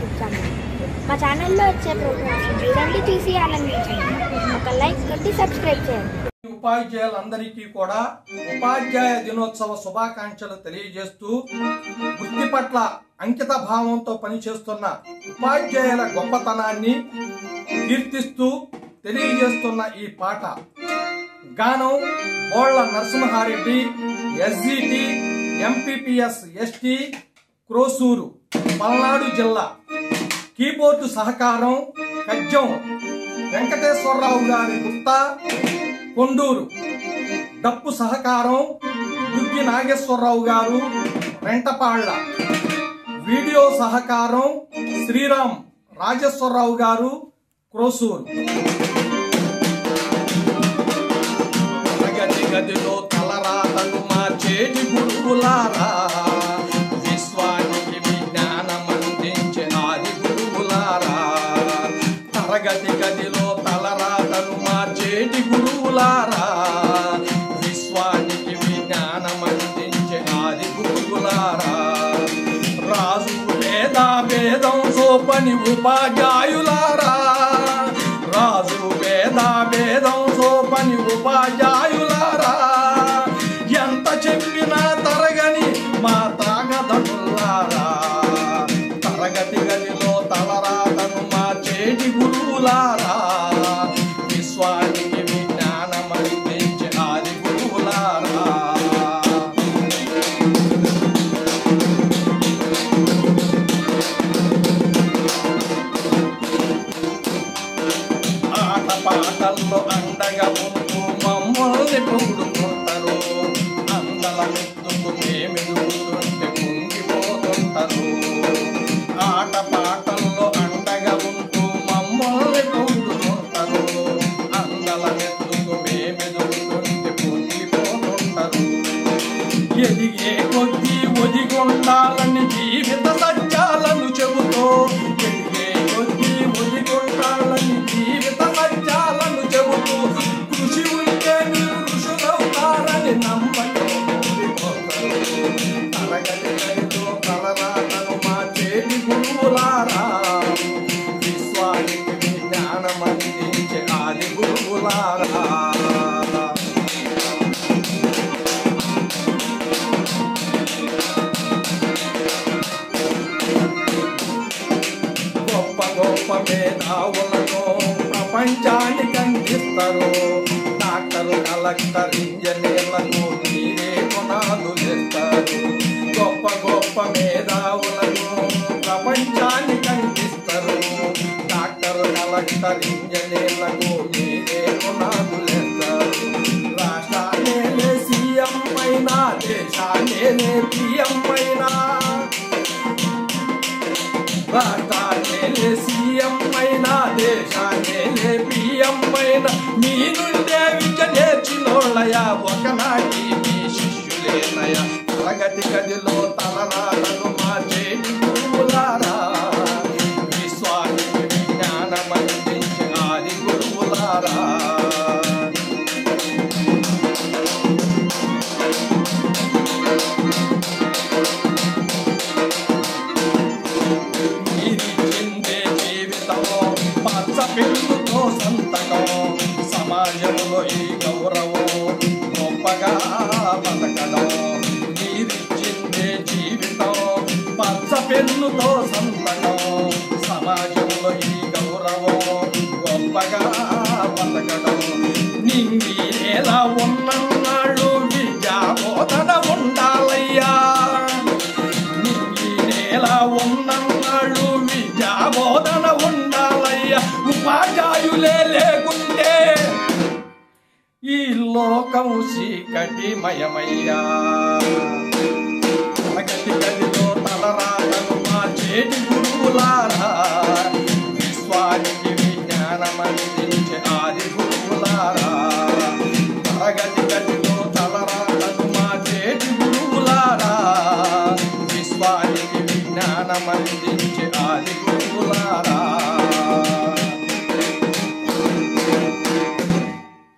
YouTube channel. మా ఛానల్లో వచ్చే ప్రోగ్రామ్స్ చూడండి, చూసి ఆనందించండి. ఒక లైక్ కొట్టి సబ్స్క్రైబ్ చేయండి. ఉపాధ్యాయులందరికీ కూడా ఉపాధ్యాయ దినోత్సవ శుభాకాంక్షలు తెలియజేస్తూ వృత్తి పట్ల అంకిత భావంతో పనిచేస్తున్న ఉపాధ్యాయుల గొప్పతనాన్ని కీర్తిస్తూ తెలియజేస్తున్న ఈ పాట గానం Bolla Narasimha Reddy, SGT MPPS ST, Krosuru, Palnadu జిల్లా. కీబోర్డు సహకారం కజ్జం వెంకటేశ్వరరావు గారి గుప్తా, కొండూరు. డప్పు సహకారం దుర్గి నాగేశ్వరరావు గారు, రెంటపాళ్ల. వీడియో సహకారం శ్రీరామ్ రాజేశ్వరరావు గారు, క్రోసూరు. తరగతి గదిలో తలరాతలు మార్చేటి గురువులారా, విశ్వానికి విజ్ఞానం అందించే ఆది గురువులారా. తరగతి గదిలో తలరాతలు మార్చేటి గురువులారా, విశ్వానికి విజ్ఞానం అందించే ఆది గురువులారా. రాజు భేదం సోపని ఉపాధ్యాయులారా, రాజు భేదం సోపని ఉపాధ్యాయులారా. ఎంత చెప్పినా తరగని మా తాగదనులారా, తరగతి గదిలో తలరాతను మార్చేటి గురువులారా, విశ్వానికి విజ్ఞానం అందించే ఆది గురువులారా. ఆట పాటల్లో అండగా ఉంటూ మమ్మల్ని పొగుడుకుంటారు, అందల మెత్తుకు మేమెదుగుతుంటే పొంగిపోతుంటారు. ఆట పాటల్లో అండగా ఉంటూ మమ్మల్ని పొగుడుకుంటారు, అందల మెత్తుకు మేమెదుగుతుంటే పొంగిపోతుంటారు. ఎదిగే కొద్దీ ఒదిగొండాలని జీవిత సత్యాలను చెబుతూ, ఎదిగే కొద్దీ ఒదిగొండాలని జీవిత సత్యాలను చెబుతూ, కృషి ఉంటే మీరు ఋషులవుతారని నమ్మకం పొందిపోతారు. తరగతి గదిలో తలరాతను మార్చేటి గురువులారా, విశ్వానికి విజ్ఞానం అందించే ఆది గురువులారా. గొప్ప గొప్ప మేధావులను ప్రపంచానికి అందిస్తారు, డాక్టరు, కలెక్టర్, ఇంజనీర్లకు మీరే కొనాలు చేస్తారు. గొప్ప గొప్ప మేధావులను ప్రపంచానికి అందిస్తారు, డాక్టరు, కలెక్టర్, ఇంజనీర్లకు మీరే కొనాలు చేస్తారు. రాష్ట్రాన్నే సీఎం అయినా, దేశాన్నే పిఎం అయినా, రాష్ట్రాన్నే సీఎం అయినా, దేశాన్నే పిఎం అయినా, మీ నుండే విద్య నేర్చినోళ్ళయా, ఒకనాటి మీ శిష్యులేనయా. తరగతి గదిలో తలరాతను మార్చేటి గురువులారా, విశ్వానికి విజ్ఞానం అందించే ఆది గురువులారా. మీరిచ్చిందే జీవితమో పచ్చ పెరుగుతో సంతకం, సమాజంలో ఈ గౌరవం గొప్పగా బతకడం. మీరిచ్చిందే జీవితం పచ్చ పెన్నుతో సంతకం, సమాజంలో ఈ గౌరవం గొప్పగా బతకడం. నింగి ఎలా ఉన్నన్నాళ్ళు విద్యా బోధన ఉండాలయ్యా, ఎలా ఉన్నన్నాళ్ళు విద్యా బోధన ఉండాలయ్యా. ఉపాధ్యాయులే లేకుంటే ఈ లోకం చీకటిమయమయ్యా. తరగతి గదిలో తలరాతను మార్చేటి గురువులారా,